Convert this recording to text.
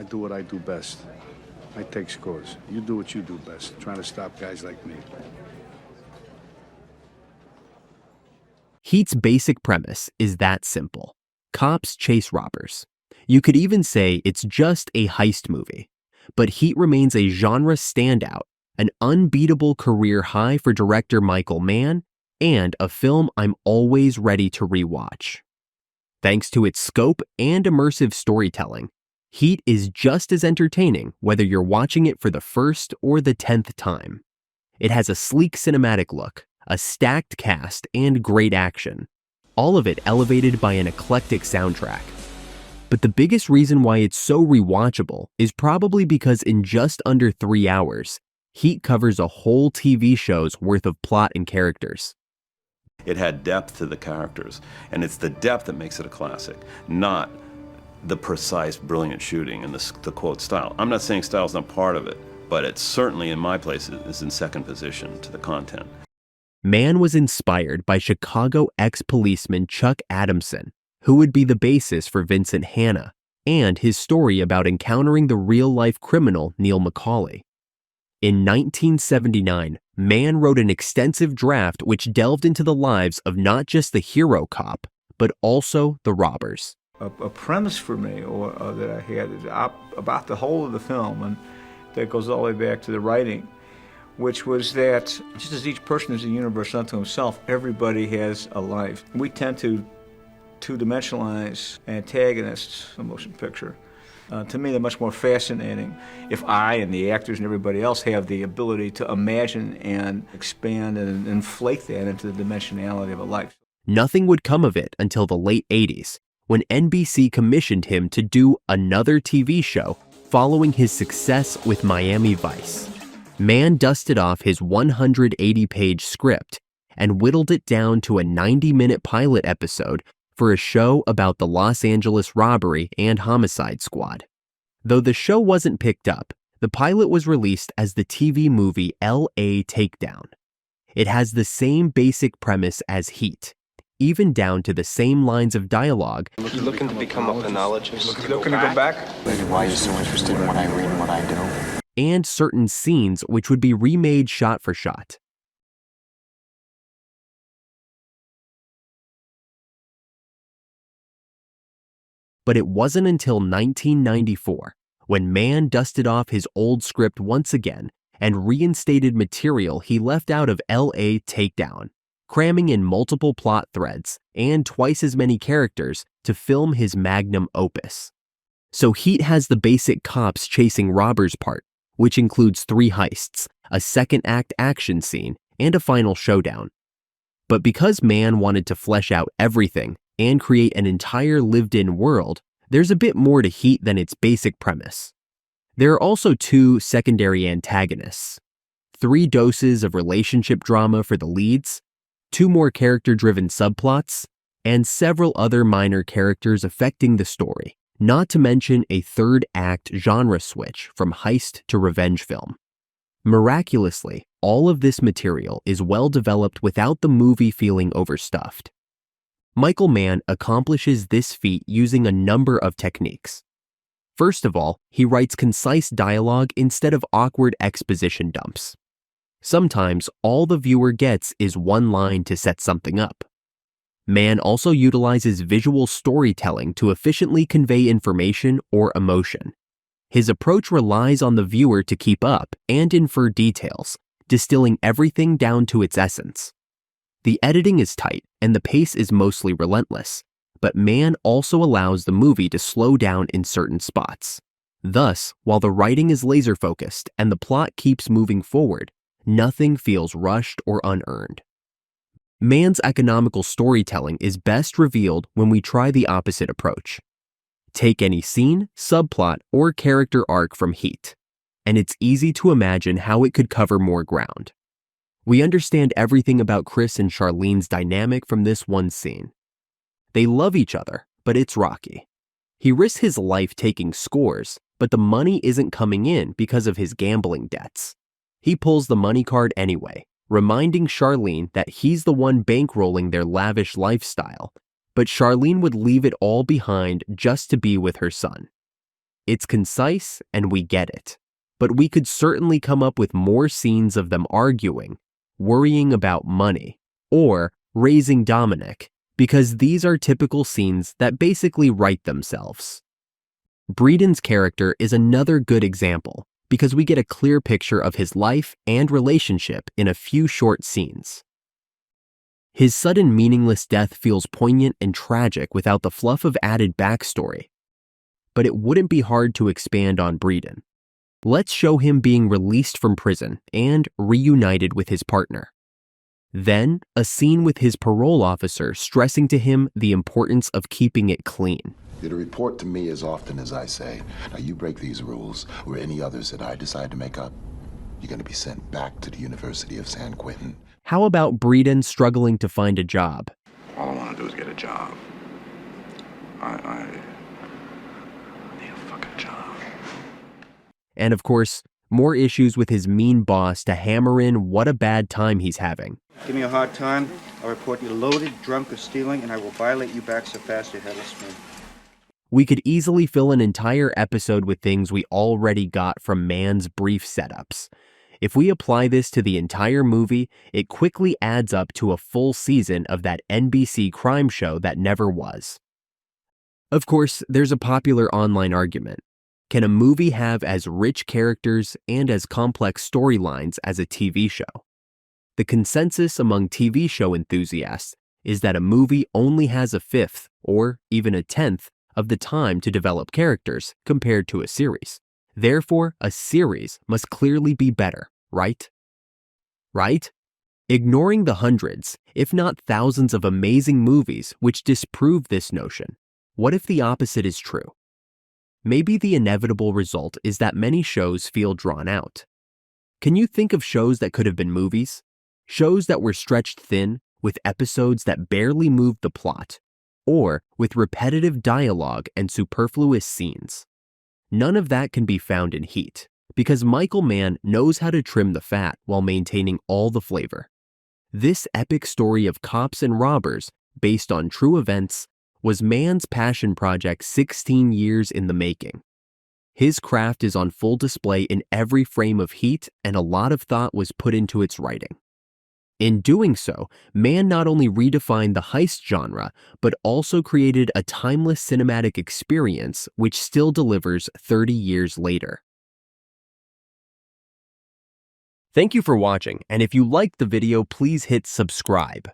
I do what I do best. I take scores. You do what you do best, trying to stop guys like me. Heat's basic premise is that simple. Cops chase robbers. You could even say it's just a heist movie. But Heat remains a genre standout, an unbeatable career high for director Michael Mann, and a film I'm always ready to rewatch. Thanks to its scope and immersive storytelling, Heat is just as entertaining whether you're watching it for the first or the 10th time. It has a sleek cinematic look, a stacked cast, and great action, all of it elevated by an eclectic soundtrack. But the biggest reason why it's so rewatchable is probably because in just under 3 hours, Heat covers a whole TV show's worth of plot and characters. It had depth to the characters, and it's the depth that makes it a classic, not the precise, brilliant shooting and the quote style. I'm not saying style's not part of it, but it's certainly, in my place, is in second position to the content. Mann was inspired by Chicago ex-policeman Chuck Adamson, who would be the basis for Vincent Hanna, and his story about encountering the real-life criminal Neil McCauley. In 1979, Mann wrote an extensive draft which delved into the lives of not just the hero cop, but also the robbers. A premise for me that I had is about the whole of the film, and that goes all the way back to the writing, which was that just as each person is a universe unto himself, everybody has a life. We tend to two-dimensionalize antagonists in a motion picture. To me, they're much more fascinating if I and the actors and everybody else have the ability to imagine and expand and inflate that into the dimensionality of a life. Nothing would come of it until the late 80s, when NBC commissioned him to do another TV show following his success with Miami Vice. Mann dusted off his 180-page script and whittled it down to a 90-minute pilot episode for a show about the Los Angeles robbery and homicide squad. Though the show wasn't picked up, the pilot was released as the TV movie L.A. Takedown. It has the same basic premise as Heat, even down to the same lines of dialogue. You looking to become a phenologist? Looking to go back? Maybe why you're so interested in what I read and what I do? And certain scenes which would be remade shot for shot. But it wasn't until 1994, when Mann dusted off his old script once again and reinstated material he left out of L.A. Takedown, cramming in multiple plot threads and twice as many characters to film his magnum opus. So Heat has the basic cops chasing robbers part, which includes 3 heists, a second-act action scene, and a final showdown. But because Mann wanted to flesh out everything and create an entire lived-in world, there's a bit more to Heat than its basic premise. There are also 2 secondary antagonists, 3 doses of relationship drama for the leads, 2 more character-driven subplots, and several other minor characters affecting the story, not to mention a third-act genre switch from heist to revenge film. Miraculously, all of this material is well developed without the movie feeling overstuffed. Michael Mann accomplishes this feat using a number of techniques. First of all, he writes concise dialogue instead of awkward exposition dumps. Sometimes all the viewer gets is one line to set something up. Mann also utilizes visual storytelling to efficiently convey information or emotion. His approach relies on the viewer to keep up and infer details, distilling everything down to its essence. The editing is tight and the pace is mostly relentless, but Mann also allows the movie to slow down in certain spots. Thus, while the writing is laser-focused and the plot keeps moving forward, nothing feels rushed or unearned. Mann's economical storytelling is best revealed when we try the opposite approach. Take any scene, subplot, or character arc from Heat, and it's easy to imagine how it could cover more ground. We understand everything about Chris and Charlene's dynamic from this one scene. They love each other, but it's rocky. He risks his life taking scores, but the money isn't coming in because of his gambling debts. He pulls the money card anyway, reminding Charlene that he's the one bankrolling their lavish lifestyle, but Charlene would leave it all behind just to be with her son. It's concise and we get it. But we could certainly come up with more scenes of them arguing, worrying about money, or raising Dominic, because these are typical scenes that basically write themselves. Breeden's character is another good example because we get a clear picture of his life and relationship in a few short scenes. His sudden meaningless death feels poignant and tragic without the fluff of added backstory. But it wouldn't be hard to expand on Breeden. Let's show him being released from prison and reunited with his partner. Then, a scene with his parole officer stressing to him the importance of keeping it clean. You're to report to me as often as I say. Now, you break these rules, or any others that I decide to make up, you're going to be sent back to the University of San Quentin. How about Breeden struggling to find a job? All I want to do is get a job. I need a fucking job. And of course, more issues with his mean boss to hammer in what a bad time he's having. Give me a hard time, I'll report you loaded, drunk, or stealing, and I will violate you back so fast your head will spin. We could easily fill an entire episode with things we already got from Mann's brief setups. If we apply this to the entire movie, it quickly adds up to a full season of that NBC crime show that never was. Of course, there's a popular online argument. Can a movie have as rich characters and as complex storylines as a TV show? The consensus among TV show enthusiasts is that a movie only has a fifth, or even a tenth, of the time to develop characters compared to a series. Therefore, a series must clearly be better, right? Right? Ignoring the hundreds, if not thousands of amazing movies which disprove this notion, what if the opposite is true? Maybe the inevitable result is that many shows feel drawn out. Can you think of shows that could have been movies? Shows that were stretched thin, with episodes that barely moved the plot, or with repetitive dialogue and superfluous scenes. None of that can be found in Heat, because Michael Mann knows how to trim the fat while maintaining all the flavor. This epic story of cops and robbers, based on true events, was Mann's passion project 16 years in the making. His craft is on full display in every frame of Heat, and a lot of thought was put into its writing. In doing so, Mann not only redefined the heist genre, but also created a timeless cinematic experience which still delivers 30 years later. Thank you for watching, and if you liked the video, please hit subscribe.